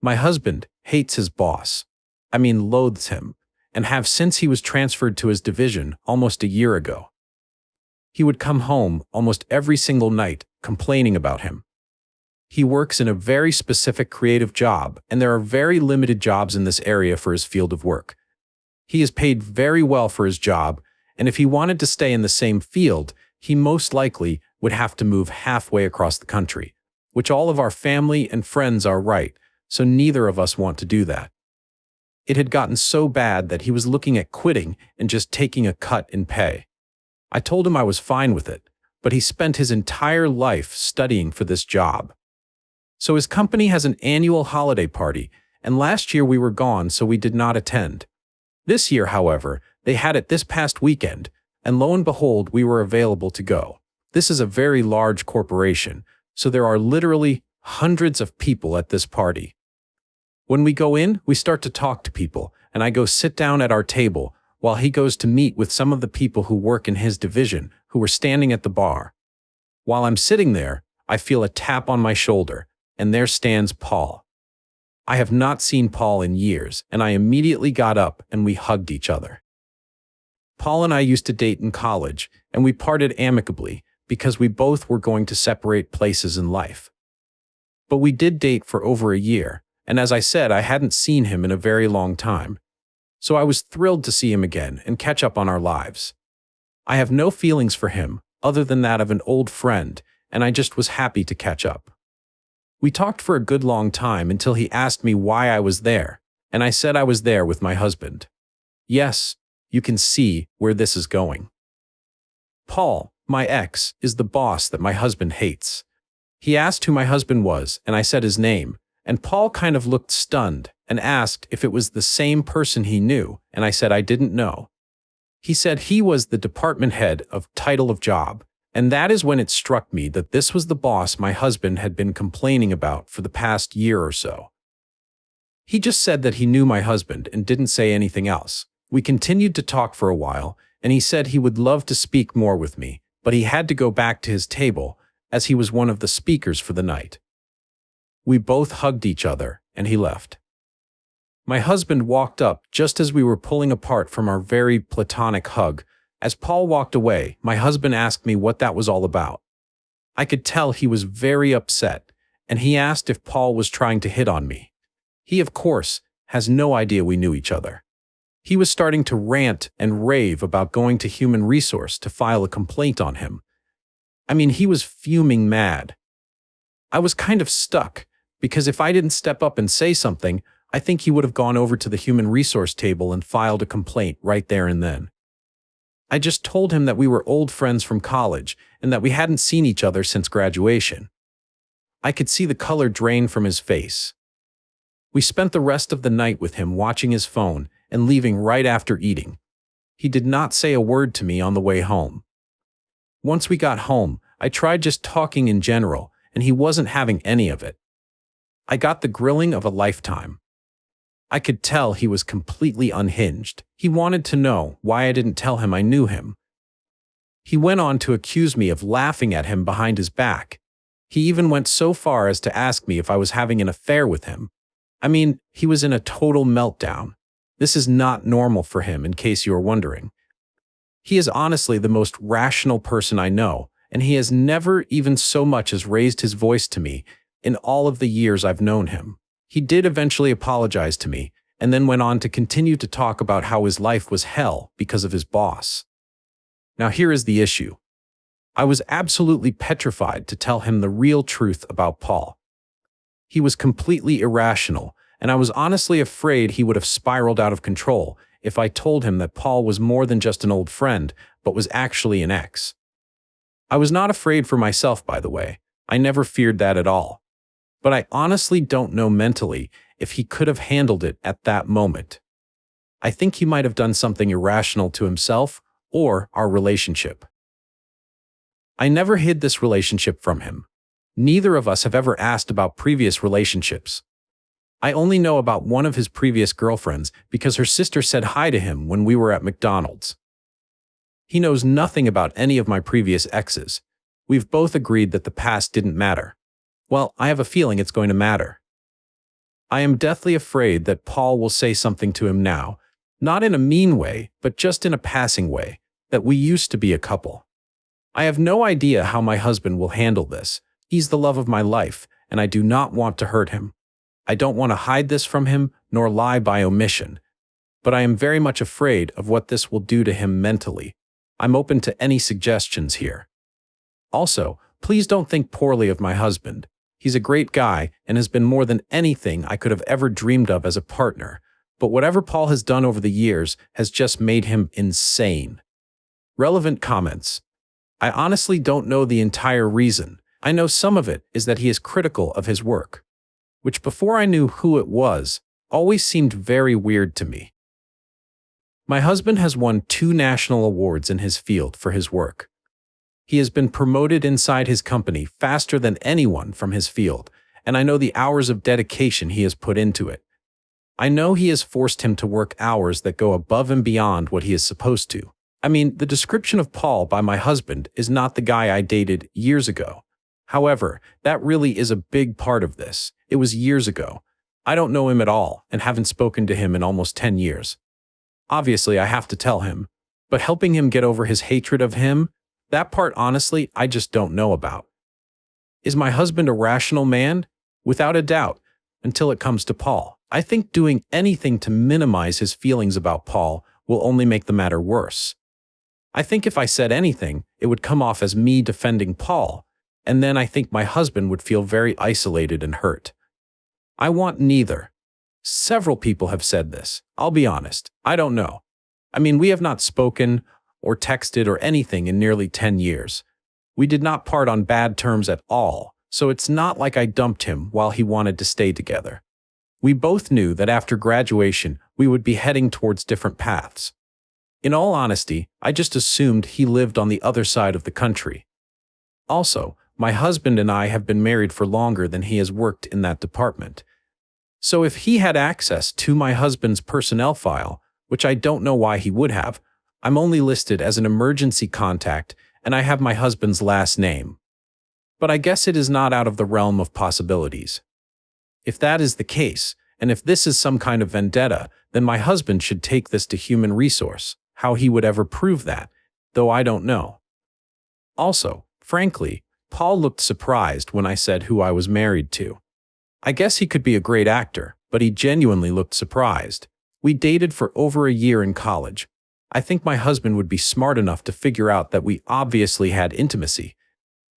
My husband hates his boss. I mean, loathes him, and have since he was transferred to his division almost a year ago. He would come home almost every single night complaining about him. He works in a very specific creative job, and there are very limited jobs in this area for his field of work. He is paid very well for his job, and if he wanted to stay in the same field, he most likely would have to move halfway across the country, which all of our family and friends are right, so neither of us want to do that. It had gotten so bad that he was looking at quitting and just taking a cut in pay. I told him I was fine with it, but he spent his entire life studying for this job. So his company has an annual holiday party, and last year we were gone, so we did not attend. This year, however, they had it this past weekend, and lo and behold, we were available to go. This is a very large corporation, so there are literally hundreds of people at this party. When we go in, we start to talk to people, and I go sit down at our table while he goes to meet with some of the people who work in his division who were standing at the bar. While I'm sitting there, I feel a tap on my shoulder, and there stands Paul. I have not seen Paul in years, and I immediately got up and we hugged each other. Paul and I used to date in college, and we parted amicably because we both were going to separate places in life. But we did date for over a year, and as I said, I hadn't seen him in a very long time. So I was thrilled to see him again and catch up on our lives. I have no feelings for him other than that of an old friend, and I just was happy to catch up. We talked for a good long time until he asked me why I was there, and I said I was there with my husband. Yes, you can see where this is going. Paul, my ex, is the boss that my husband hates. He asked who my husband was, and I said his name, and Paul kind of looked stunned and asked if it was the same person he knew, and I said I didn't know. He said he was the department head of title of job, and that is when it struck me that this was the boss my husband had been complaining about for the past year or so. He just said that he knew my husband and didn't say anything else. We continued to talk for a while, and he said he would love to speak more with me, but he had to go back to his table as he was one of the speakers for the night. We both hugged each other, and he left. My husband walked up just as we were pulling apart from our very platonic hug. As Paul walked away, my husband asked me what that was all about. I could tell he was very upset, and he asked if Paul was trying to hit on me. He, of course, has no idea we knew each other. He was starting to rant and rave about going to Human Resource to file a complaint on him. I mean, he was fuming mad. I was kind of stuck, because if I didn't step up and say something, I think he would have gone over to the Human Resource table and filed a complaint right there and then. I just told him that we were old friends from college and that we hadn't seen each other since graduation. I could see the color drain from his face. We spent the rest of the night with him watching his phone and leaving right after eating. He did not say a word to me on the way home. Once we got home, I tried just talking in general, and he wasn't having any of it. I got the grilling of a lifetime. I could tell he was completely unhinged. He wanted to know why I didn't tell him I knew him. He went on to accuse me of laughing at him behind his back. He even went so far as to ask me if I was having an affair with him. I mean, he was in a total meltdown. This is not normal for him, in case you are wondering. He is honestly the most rational person I know, and he has never even so much as raised his voice to me in all of the years I've known him. He did eventually apologize to me, and then went on to continue to talk about how his life was hell because of his boss. Now here is the issue. I was absolutely petrified to tell him the real truth about Paul. He was completely irrational, and I was honestly afraid he would have spiraled out of control if I told him that Paul was more than just an old friend, but was actually an ex. I was not afraid for myself, by the way. I never feared that at all. But I honestly don't know mentally if he could have handled it at that moment. I think he might have done something irrational to himself or our relationship. I never hid this relationship from him. Neither of us have ever asked about previous relationships. I only know about one of his previous girlfriends because her sister said hi to him when we were at McDonald's. He knows nothing about any of my previous exes. We've both agreed that the past didn't matter. Well, I have a feeling it's going to matter. I am deathly afraid that Paul will say something to him now, not in a mean way, but just in a passing way, that we used to be a couple. I have no idea how my husband will handle this. He's the love of my life, and I do not want to hurt him. I don't want to hide this from him, nor lie by omission. But I am very much afraid of what this will do to him mentally. I'm open to any suggestions here. Also, please don't think poorly of my husband. He's a great guy and has been more than anything I could have ever dreamed of as a partner. But whatever Paul has done over the years has just made him insane. Relevant comments. I honestly don't know the entire reason. I know some of it is that he is critical of his work, which before I knew who it was, always seemed very weird to me. My husband has won 2 national awards in his field for his work. He has been promoted inside his company faster than anyone from his field, and I know the hours of dedication he has put into it. I know he has forced him to work hours that go above and beyond what he is supposed to. I mean, the description of Paul by my husband is not the guy I dated years ago. However, that really is a big part of this. It was years ago. I don't know him at all and haven't spoken to him in almost 10 years. Obviously, I have to tell him, but helping him get over his hatred of him, that part honestly, I just don't know about. Is my husband a rational man? Without a doubt, until it comes to Paul. I think doing anything to minimize his feelings about Paul will only make the matter worse. I think if I said anything, it would come off as me defending Paul, and then I think my husband would feel very isolated and hurt. I want neither. Several people have said this. I'll be honest, I don't know. I mean, we have not spoken or texted or anything in nearly 10 years. We did not part on bad terms at all, so it's not like I dumped him while he wanted to stay together. We both knew that after graduation, we would be heading towards different paths. In all honesty, I just assumed he lived on the other side of the country. Also, my husband and I have been married for longer than he has worked in that department. So if he had access to my husband's personnel file, which I don't know why he would have, I'm only listed as an emergency contact and I have my husband's last name. But I guess it is not out of the realm of possibilities. If that is the case, and if this is some kind of vendetta, then my husband should take this to human resource. How he would ever prove that, though I don't know. Also, frankly, Paul looked surprised when I said who I was married to. I guess he could be a great actor, but he genuinely looked surprised. We dated for over a year in college. I think my husband would be smart enough to figure out that we obviously had intimacy.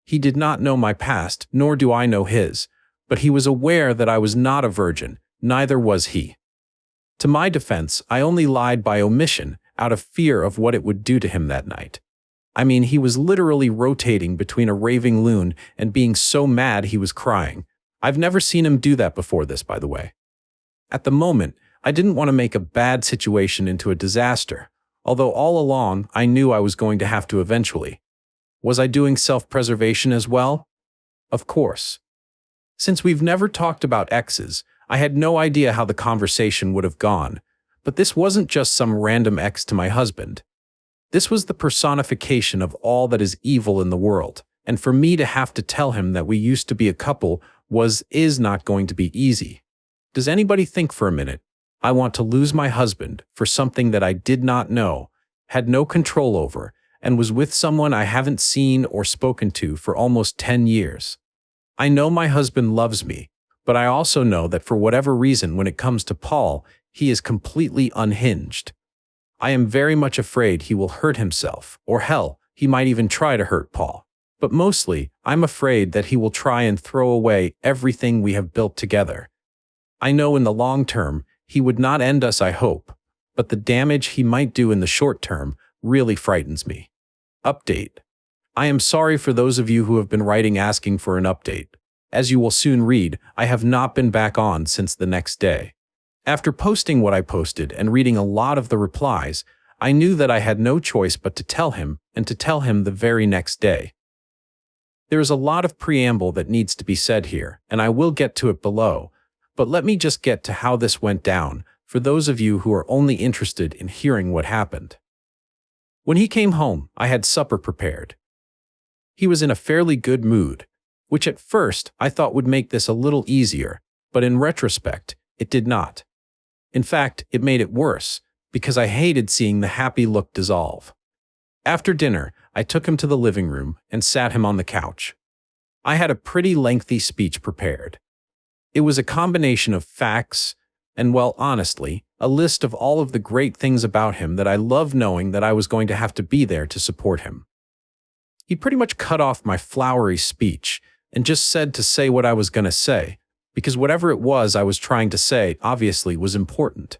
He did not know my past, nor do I know his, but he was aware that I was not a virgin, neither was he. To my defense, I only lied by omission, out of fear of what it would do to him that night. I mean, he was literally rotating between a raving loon and being so mad he was crying. I've never seen him do that before this, by the way. At the moment, I didn't want to make a bad situation into a disaster, although all along I knew I was going to have to eventually. Was I doing self-preservation as well? Of course. Since we've never talked about exes, I had no idea how the conversation would have gone. But this wasn't just some random ex to my husband. This was the personification of all that is evil in the world, and for me to have to tell him that we used to be a couple is not going to be easy. Does anybody think for a minute, I want to lose my husband for something that I did not know, had no control over, and was with someone I haven't seen or spoken to for almost 10 years? I know my husband loves me, but I also know that for whatever reason when it comes to Paul, he is completely unhinged. I am very much afraid he will hurt himself, or hell, he might even try to hurt Paul. But mostly, I'm afraid that he will try and throw away everything we have built together. I know in the long term, he would not end us, I hope, but the damage he might do in the short term really frightens me. Update. I am sorry for those of you who have been writing asking for an update. As you will soon read, I have not been back on since the next day. After posting what I posted and reading a lot of the replies, I knew that I had no choice but to tell him, and to tell him the very next day. There is a lot of preamble that needs to be said here, and I will get to it below, but let me just get to how this went down, for those of you who are only interested in hearing what happened. When he came home, I had supper prepared. He was in a fairly good mood, which at first I thought would make this a little easier, but in retrospect, it did not. In fact, it made it worse, because I hated seeing the happy look dissolve. After dinner, I took him to the living room and sat him on the couch. I had a pretty lengthy speech prepared. It was a combination of facts and, well, honestly, a list of all of the great things about him that I loved, knowing that I was going to have to be there to support him. He pretty much cut off my flowery speech and just said to say what I was going to say, because whatever it was I was trying to say obviously was important.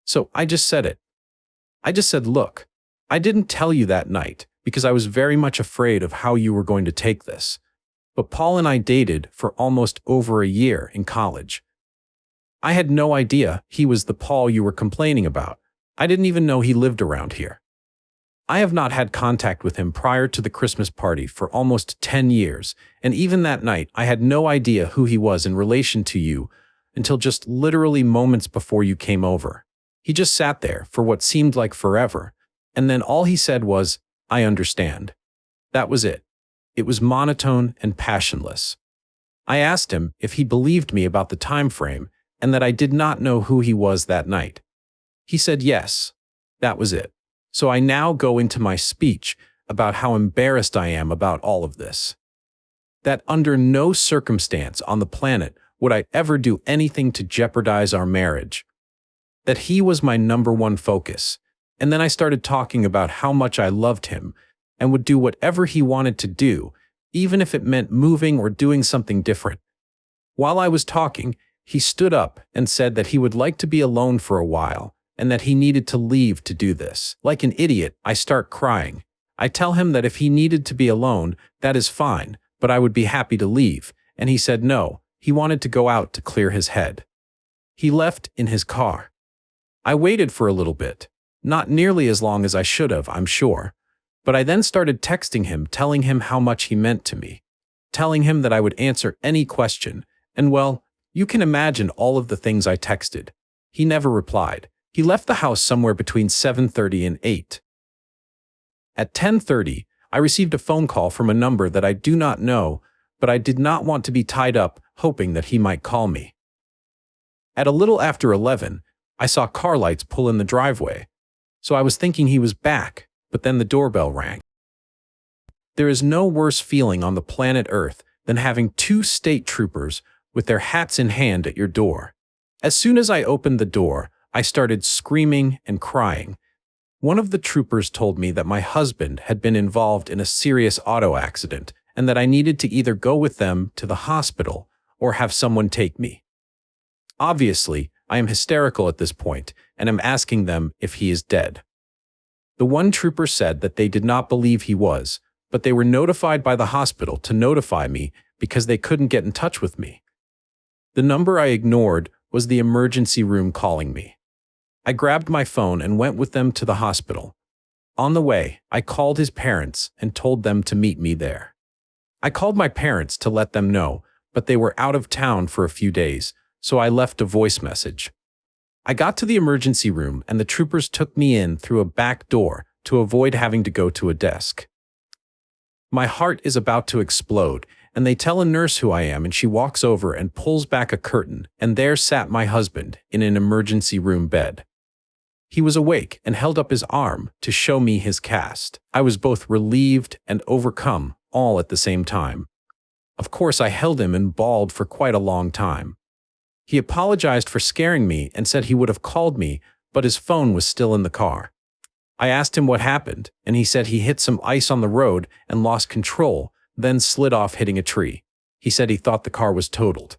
So I just said it. I just said, look, I didn't tell you that night because I was very much afraid of how you were going to take this. But Paul and I dated for almost over a year in college. I had no idea he was the Paul you were complaining about. I didn't even know he lived around here. I have not had contact with him prior to the Christmas party for almost 10 years, and even that night I had no idea who he was in relation to you until just literally moments before you came over. He just sat there for what seemed like forever, and then all he said was, "I understand." That was it. It was monotone and passionless. I asked him if he believed me about the time frame and that I did not know who he was that night. He said yes. That was it. So I now go into my speech about how embarrassed I am about all of this. That under no circumstance on the planet would I ever do anything to jeopardize our marriage. That he was my number one focus. And then I started talking about how much I loved him and would do whatever he wanted to do, even if it meant moving or doing something different. While I was talking, he stood up and said that he would like to be alone for a while, and that he needed to leave to do this. Like an idiot, I start crying. I tell him that if he needed to be alone, that is fine, but I would be happy to leave, and he said no, he wanted to go out to clear his head. He left in his car. I waited for a little bit, not nearly as long as I should have, I'm sure, but I then started texting him, telling him how much he meant to me, telling him that I would answer any question, and well, you can imagine all of the things I texted. He never replied. He left the house somewhere between 7:30 and 8. At 10:30, I received a phone call from a number that I do not know, but I did not want to be tied up, hoping that he might call me. At a little after 11, I saw car lights pull in the driveway, so I was thinking he was back, but then the doorbell rang. There is no worse feeling on the planet Earth than having two state troopers with their hats in hand at your door. As soon as I opened the door, I started screaming and crying. One of the troopers told me that my husband had been involved in a serious auto accident and that I needed to either go with them to the hospital or have someone take me. Obviously, I am hysterical at this point and am asking them if he is dead. The one trooper said that they did not believe he was, but they were notified by the hospital to notify me because they couldn't get in touch with me. The number I ignored was the emergency room calling me. I grabbed my phone and went with them to the hospital. On the way, I called his parents and told them to meet me there. I called my parents to let them know, but they were out of town for a few days, so I left a voice message. I got to the emergency room and the troopers took me in through a back door to avoid having to go to a desk. My heart is about to explode, and they tell a nurse who I am, and she walks over and pulls back a curtain, and there sat my husband in an emergency room bed. He was awake and held up his arm to show me his cast. I was both relieved and overcome, all at the same time. Of course, I held him and bawled for quite a long time. He apologized for scaring me and said he would have called me, but his phone was still in the car. I asked him what happened, and he said he hit some ice on the road and lost control, then slid off hitting a tree. He said he thought the car was totaled.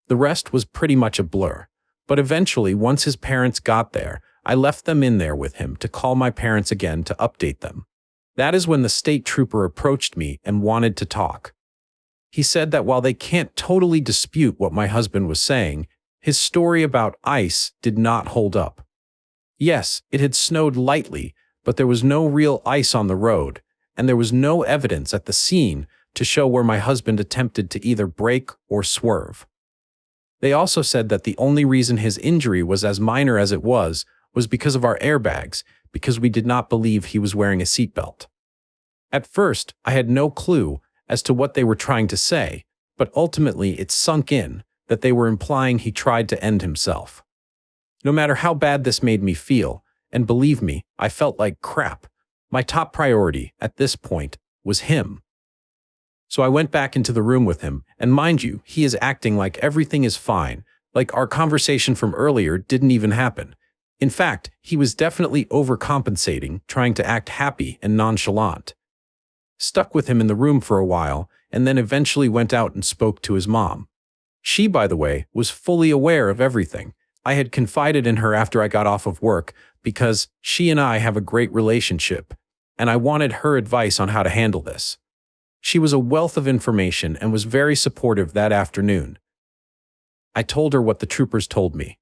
The rest was pretty much a blur. But eventually, once his parents got there, I left them in there with him to call my parents again to update them. That is when the state trooper approached me and wanted to talk. He said that while they can't totally dispute what my husband was saying, his story about ice did not hold up. Yes, it had snowed lightly, but there was no real ice on the road, and there was no evidence at the scene to show where my husband attempted to either brake or swerve. They also said that the only reason his injury was as minor as it was because of our airbags, because we did not believe he was wearing a seatbelt. At first, I had no clue as to what they were trying to say, but ultimately it sunk in that they were implying he tried to end himself. No matter how bad this made me feel, and believe me, I felt like crap, my top priority at this point was him. So I went back into the room with him, and mind you, he is acting like everything is fine, like our conversation from earlier didn't even happen. In fact, he was definitely overcompensating, trying to act happy and nonchalant. Stuck with him in the room for a while, and then eventually went out and spoke to his mom. She, by the way, was fully aware of everything. I had confided in her after I got off of work because she and I have a great relationship, and I wanted her advice on how to handle this. She was a wealth of information and was very supportive that afternoon. I told her what the troopers told me.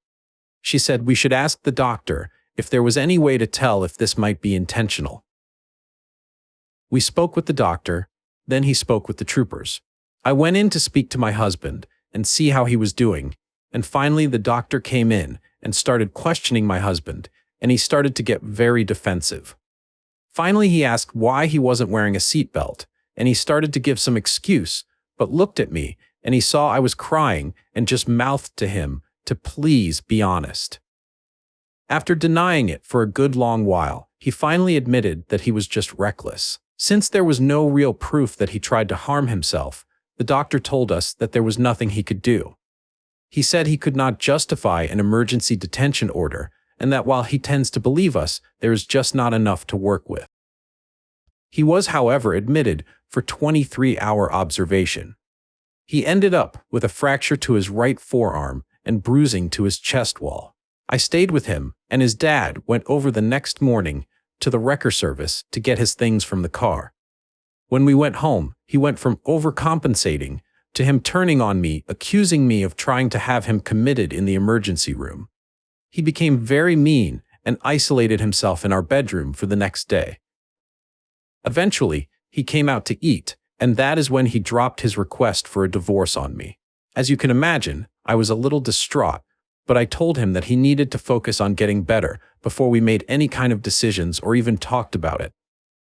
She said we should ask the doctor if there was any way to tell if this might be intentional. We spoke with the doctor, then he spoke with the troopers. I went in to speak to my husband and see how he was doing, and finally the doctor came in and started questioning my husband, and he started to get very defensive. Finally he asked why he wasn't wearing a seatbelt, and he started to give some excuse, but looked at me, and he saw I was crying and just mouthed to him to please be honest. After denying it for a good long while, he finally admitted that he was just reckless. Since there was no real proof that he tried to harm himself, the doctor told us that there was nothing he could do. He said he could not justify an emergency detention order, and that while he tends to believe us, there is just not enough to work with. He was, however, admitted for 23-hour observation. He ended up with a fracture to his right forearm and bruising to his chest wall. I stayed with him, and his dad went over the next morning to the wrecker service to get his things from the car. When we went home, he went from overcompensating to him turning on me, accusing me of trying to have him committed in the emergency room. He became very mean and isolated himself in our bedroom for the next day. Eventually, he came out to eat, and that is when he dropped his request for a divorce on me. As you can imagine, I was a little distraught, but I told him that he needed to focus on getting better before we made any kind of decisions or even talked about it.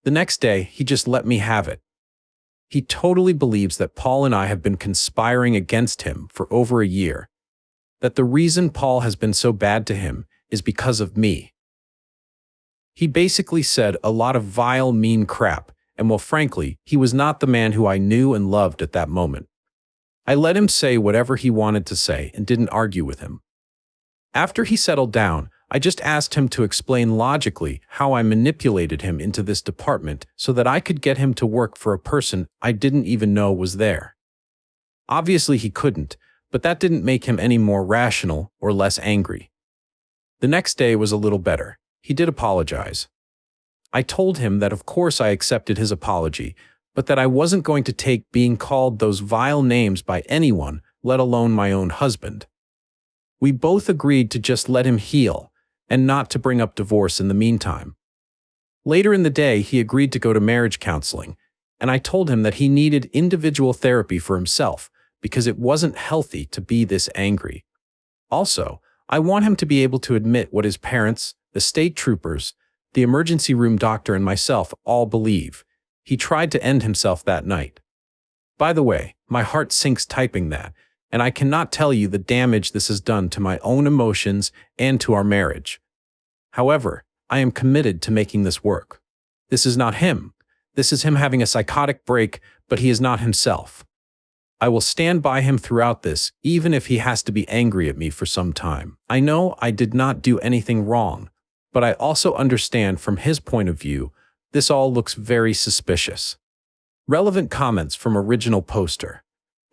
The next day, he just let me have it. He totally believes that Paul and I have been conspiring against him for over a year, that the reason Paul has been so bad to him is because of me. He basically said a lot of vile, mean crap, and well, frankly, he was not the man who I knew and loved at that moment. I let him say whatever he wanted to say and didn't argue with him. After he settled down, I just asked him to explain logically how I manipulated him into this department so that I could get him to work for a person I didn't even know was there. Obviously he couldn't, but that didn't make him any more rational or less angry. The next day was a little better. He did apologize. I told him that of course I accepted his apology, but that I wasn't going to take being called those vile names by anyone, let alone my own husband. We both agreed to just let him heal, and not to bring up divorce in the meantime. Later in the day, he agreed to go to marriage counseling, and I told him that he needed individual therapy for himself because it wasn't healthy to be this angry. Also, I want him to be able to admit what his parents, the state troopers, the emergency room doctor, and myself all believe. He tried to end himself that night. By the way, my heart sinks typing that, and I cannot tell you the damage this has done to my own emotions and to our marriage. However, I am committed to making this work. This is not him. This is him having a psychotic break, but he is not himself. I will stand by him throughout this, even if he has to be angry at me for some time. I know I did not do anything wrong, but I also understand from his point of view, this all looks very suspicious. Relevant comments from original poster.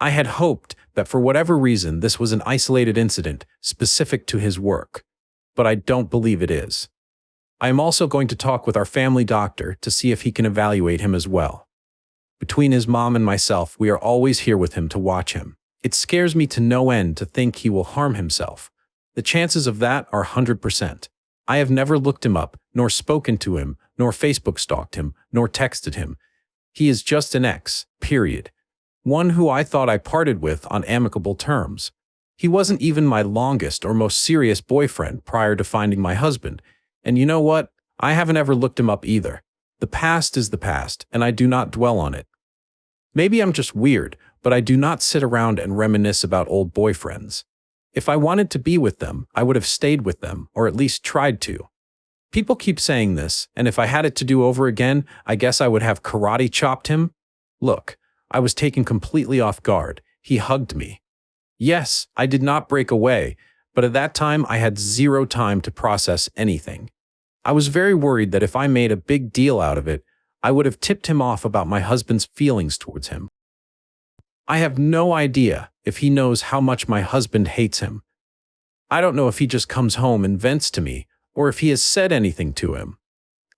I had hoped that for whatever reason this was an isolated incident specific to his work, but I don't believe it is. I am also going to talk with our family doctor to see if he can evaluate him as well. Between his mom and myself, we are always here with him to watch him. It scares me to no end to think he will harm himself. The chances of that are 100%. I have never looked him up, nor spoken to him, nor Facebook stalked him, nor texted him. He is just an ex, period. One who I thought I parted with on amicable terms. He wasn't even my longest or most serious boyfriend prior to finding my husband. And you know what? I haven't ever looked him up either. The past is the past, and I do not dwell on it. Maybe I'm just weird, but I do not sit around and reminisce about old boyfriends. If I wanted to be with them, I would have stayed with them, or at least tried to. People keep saying this, and if I had it to do over again, I guess I would have karate chopped him. Look, I was taken completely off guard. He hugged me. Yes, I did not break away, but at that time I had zero time to process anything. I was very worried that if I made a big deal out of it, I would have tipped him off about my husband's feelings towards him. I have no idea if he knows how much my husband hates him. I don't know if he just comes home and vents to me, or if he has said anything to him.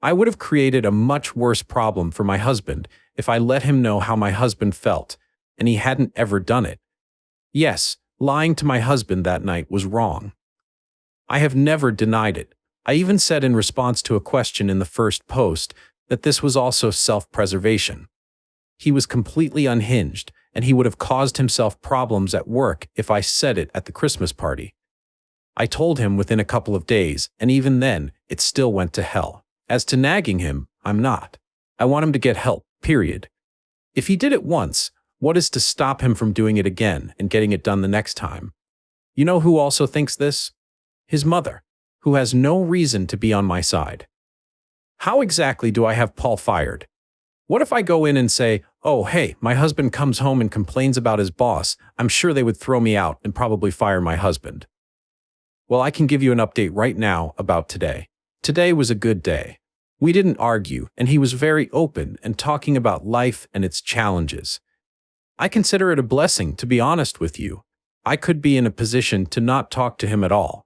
I would have created a much worse problem for my husband if I let him know how my husband felt, and he hadn't ever done it. Yes, lying to my husband that night was wrong. I have never denied it. I even said in response to a question in the first post that this was also self-preservation. He was completely unhinged, and he would have caused himself problems at work if I said it at the Christmas party. I told him within a couple of days, and even then, it still went to hell. As to nagging him, I'm not. I want him to get help, period. If he did it once, what is to stop him from doing it again and getting it done the next time? You know who also thinks this? His mother, who has no reason to be on my side. How exactly do I have Paul fired? What if I go in and say, oh, hey, my husband comes home and complains about his boss? I'm sure they would throw me out and probably fire my husband. Well, I can give you an update right now about today. Today was a good day. We didn't argue, and he was very open and talking about life and its challenges. I consider it a blessing, to be honest with you. I could be in a position to not talk to him at all.